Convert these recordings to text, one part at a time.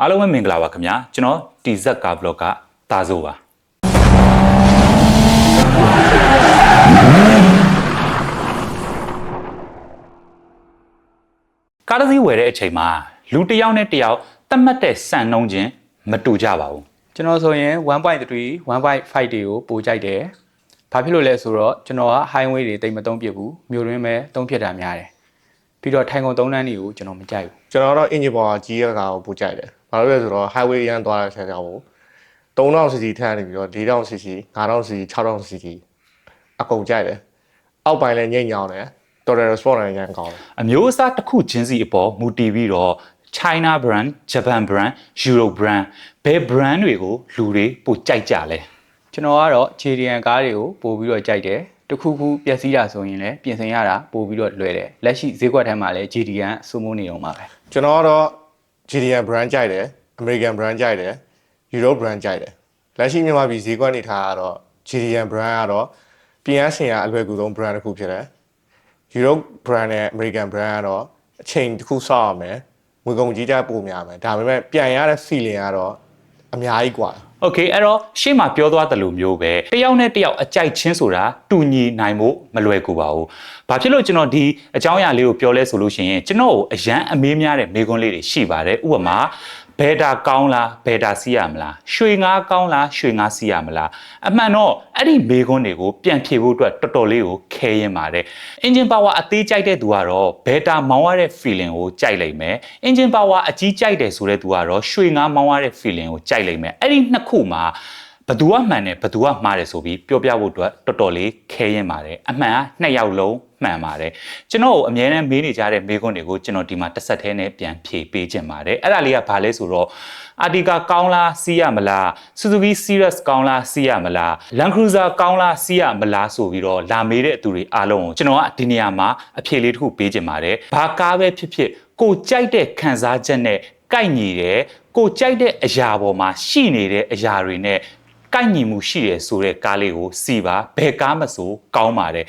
အားလုံးပဲမင်္ဂလာပါခင်ဗျာကျွန်တော်တီဇက်ကဗလော့ကတာဆိုပါကားတစ်စီးဝယ်တဲ့အချိန်မှာလူတစ်ယောက်နဲ့တစ်ယောက်သတ်မှတ်တဲ့စံနှုန်းချင်းမတူကြပါဘူးကျွန်တော်ဆိုရင် 1.3 1.5 တွေကိုပို့ကြိုက်တယ်။ဘာဖြစ်လို့လဲဆိုတော့ကျွန်တော်က highway တွေတိတ်မသုံးပြဘူး။မြို့တွင်းပဲသုံးဖြစ်တာများတယ်။ပြီးတော့ထိုင်ကုန်သုံးတန်းတွေကိုကျွန်တော်မကြိုက်ဘူး။ကျွန်တော်တော့ engine power ကြီးရတာကိုပို့ကြိုက်တယ်။ဘာလို့လဲဆိုတော့ highway ရန်သွားတဲ့ဆက်ကြောင်းကို 3000cc ထပ်နေပြီးတော့ 4000cc 5000cc 6000cc အကုန်ကြိုက်တယ်။အောက်ပိုင်းလည်းညိတ်ညောင်းတယ်။ total response လည်းရန်ကောင်းတယ်။အမျိုးအစားတစ်ခုချင်းစီအပေါ်မူတည်ပြီးတော့ China brand, Japan brand, Europe brand ဘယ် brand တွေကိုလူတွေပိုကြိုက်ကြလဲကျွန်တော်ကတော့ JDM ကားတွေကိုပို့ပြီးတော့ကြိုက်တယ်တခုခုပျက်စီးတာဆိုရင်လည်းပြင်ဆင်ရတာပို့ပြီးတော့လွယ်တယ်လက်ရှိဈေးကွက်ထဲမှာလည်း JDM အစိုးမိုးနေအောင်ပါပဲကျွန်တော်ကတော့ JDM brand ကြိုက်တယ် American brand ကြိုက်တယ် Europe brand ကြိုက်တယ်လက်ရှိမြန်မာပြည်ဈေးကွက်နေထားကတော့ JDM brand ကတော့ပြင်ရဆင်ရအလွယ်ကူဆုံး brand တစ်ခုဖြစ်တယ် Europe brand နဲ့ American brand ကတော့အချိန်တစ်ခုစောင့်ရမယ်ငွေကုန်ကြီးကြပို့များမယ်ဒါပေမဲ့ပြန်ရတဲ့ feeling ကတော့အများကြီးกว่าโอเคအဲ့တော့ရှေ့မှာပြောသွားသလိုမျိုးပဲတယောက်နဲ့တယောက်အကြိုက်ချင်းဆိုတာတူညီနိုင်ဖို့မလွယ်ကူပါဘူး။ဘာဖြစ်လို့ကျွန်တော်ဒီအကြောင်းအရာလေးကိုပြောလဲဆိုလို့ရှိရင်ကျွန်တော်ကိုအရန်အမေးများတဲ့မေးခွန်းလေးတွေရှိပါတယ်။ဥပမာဘယ်တာကောင်းလားဘယ်တာစီးရမလားရွှေငါးကောင်းလားရွှေငါးစီးရမလားအမှန်တော့အဲ့ဒီမေးခွန်းတွေကိုပြန်ဖြေဖို့အတွက်တော်တော်လေးကိုခဲရင်ပါတယ် engine power အသေးကြိုက်တဲ့သူကတော့ဘယ်တာမောင်းရတဲ့ feeling ကိုကြိုက်လိမ့်မယ် engine power အကြီးကြိုက်တယ်ဆိုတဲ့သူကတော့ရွှေငါးမောင်းရတဲ့ feeling ကိုကြိုက်လိမ့်မယ်အဲ့ဒီနှစ်ခုမှာဘသူကမှန်တယ်ဘသူကမှားတယ်ဆိုပြီးပြောပြဖို့အတွက်တော်တော်လေးခဲရင်ပါတယ်အမှန်ကနှစ်ယောက်လုံးမှန်ပါတယ်ကျွန်တော်ကိုအမြဲတမ်းမေးနေကြတဲ့မေးခွန်းတွေကိုကျွန်တော်ဒီမှာတစ်ဆက်တည်းနဲ့ပြန်ဖြေပေးခြင်းပါတယ်အဲ့ဒါလေးကဘာလဲဆိုတော့အာတီကာကောင်းလားစီးရမလား Suzuki Sirius ကောင်းလားစီးရမလား Land Cruiser ကောင်းလားစီးရမလားဆိုပြီးတော့လာမေးတဲ့သူတွေအားလုံးကိုကျွန်တော်ကဒီနေရာမှာအဖြေလေးတစ်ခုပေးခြင်းပါတယ်ဘာကားပဲဖြစ်ဖြစ်ကိုကြိုက်တဲ့ခံစားချက်နဲ့ကိုက်ညီတယ်ကိုကြိုက်တဲ့အရာပေါ်မှာရှိနေတဲ့အရာတွေနဲ့ကိုက်ညီမှုရှိတယ်ဆိုတဲ့ကားလေးကိုစီပါဘယ်ကားမဆိုကောင်းပါတယ်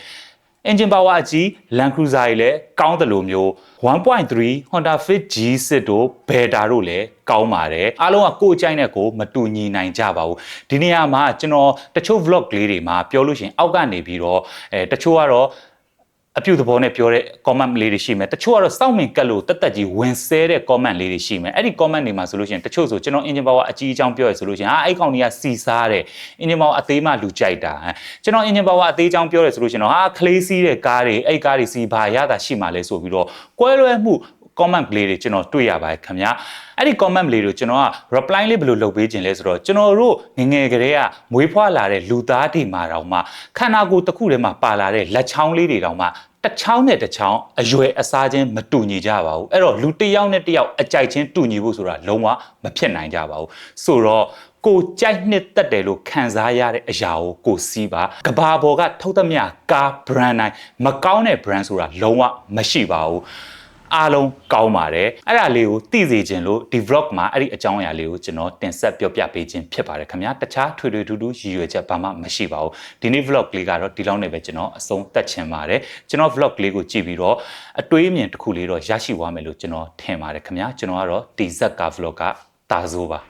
engine power အကြီး Land Cruiser ကြီးလည်းကောင်းတယ်လို့မျိုး 1.3 Honda Fit G6 တို့ Beta တို့လည်းကောင်းပါတယ်အားလုံးကကိုယ်ကြိုက်တဲ့ကိုမတူညီနိုင်ကြပါဘူးဒီနေရာမှာကျွန်တော်တချို့ vlog လေးတွေမှာပြောလို့ရှိရင်အောက်ကနေပြီးတော့တချို့ကတော့အပြုသဘောနဲ့ပြောတဲ့ comment လေးတွေရှိမယ်တချို့ကတော့စောင့်မြင်ကတ်လို့တက်တက်ကြီးဝင်ဆဲတဲ့ comment လေးတွေရှိမယ်အဲ့ဒီ comment တွေမှာဆိုလို့ရှိရင်တချို့ဆိုကျွန်တော် engine power အကြီးအကြောင်းပြောရဆိုလို့ရှိရင်အဲ့ကောင်ကြီးကစီစားတဲ့ engine power အသေးမှလူကြိုက်တာကျွန်တော် engine power အသေးအကြောင်းပြောရဆိုလို့ရှိရင်တော့ခလေးစီးတဲ့ကားတွေအဲ့ကားတွေစီးဘာရတာရှိမှလဲဆိုပြီးတော့ကွဲလွဲမှု comment လေးတွေကျွန်တော်တွေ့ရပါတယ်ခင်ဗျာအဲ့ဒီ comment လေးတွေကျွန်တော်က reply လေးဘယ်လိုလုပ်ပေးခြင်းလဲဆိုတော့ကျွန်တော်တို့ငယ်ကလေးကမွေးဖွားလာတဲ့လူသားတွေမှာတောင်မှခန္ဓာကိုယ်တစ်ခုထဲမှာပါလာတဲ့လက်ချောင်းလေးတွေတောင်မှတစ်ချောင်းနဲ့တစ်ချောင်းအရွယ်အစားချင်းမတူညီကြပါဘူးအဲ့တော့လူတစ်ယောက်နဲ့တစ်ယောက်အကြိုက်ချင်းတူညီဖို့ဆိုတာလုံးဝမဖြစ်နိုင်ကြပါဘူးဆိုတော့ကိုကြိုက်နှစ်သက်တယ်လို့ခံစားရတဲ့အရာကိုကိုစီးပါကဘာပေါ်ကထုတ်သမျှကား brand တိုင်းမကောင်းတဲ့ brand ဆိုတာလုံးဝမရှိပါဘူးအားလုံးကောင်းပါတယ်အဲ့ဒါလေးကိုသိစေခြင်းလို့ဒီ vlog မှာအဲ့ဒီအကြောင်းအရာလေးကိုကျွန်တော်တင်ဆက်ပြောပြပေးခြင်းဖြစ်ပါတယ်ခင်ဗျာတခြားထွေထွေထူးထူးရည်ရွယ်ချက်ဘာမှမရှိပါဘူးဒီနေ့ vlog လေးကတော့ဒီလောက်နဲ့ပဲကျွန်တော်အဆုံးသတ်ချင်ပါတယ်ကျွန်တော် vlog လေးကိုကြည့်ပြီးတော့အတွေးအမြင်တစ်ခုလေးတော့ရရှိသွားမယ်လို့ကျွန်တော်ထင်ပါတယ်ခင်ဗျာကျွန်တော်ကတော့ဒီဇက်က vlog ကတာဆိုပါ